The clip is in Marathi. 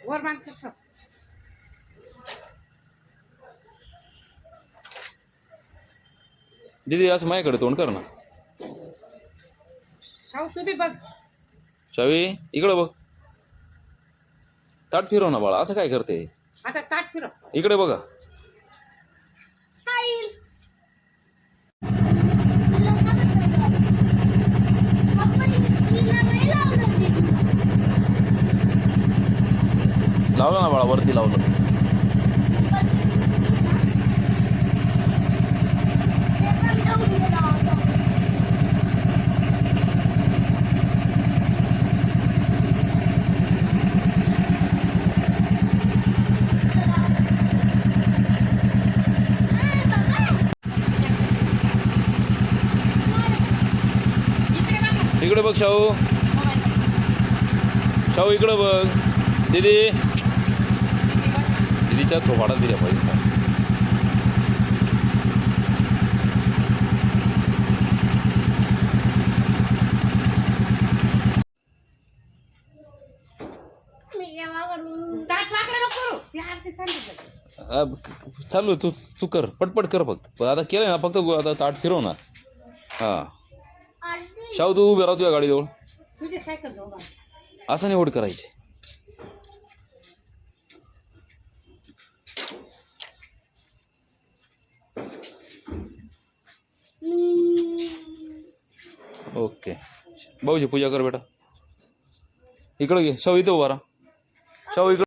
वर बांध तसं. दीदी असं माझ्याकडे तोंड कर ना. शाहू तू बी बघ. शावी इकडं बघ. ताट फिरव ना बाळा, असं काय करते? आता ताट फिरव. इकडे बघा. लावलं ना बाळा, वरती लावलं. इकडे बघ शाहू. शाहू इकडे बघ. दीदी दीदीच्या थोपाडात दिल्या पाहिजे. ताट लागलं नको. ती आरती सांगितलं. चालू आहे, तू तू कर, पटपट कर फक्त. आता केलं ना, फक्त आता ताट फिरव ना. हां शाहू तू उभे राहतो या गाडीजवळ. तुझी सायकल जाऊ बा. असं नाही ओढ करायची. ओके भाऊजी पूजा कर बेटा. इकडं घे शाहू, इथं उभा राहा. शाहू इकडं.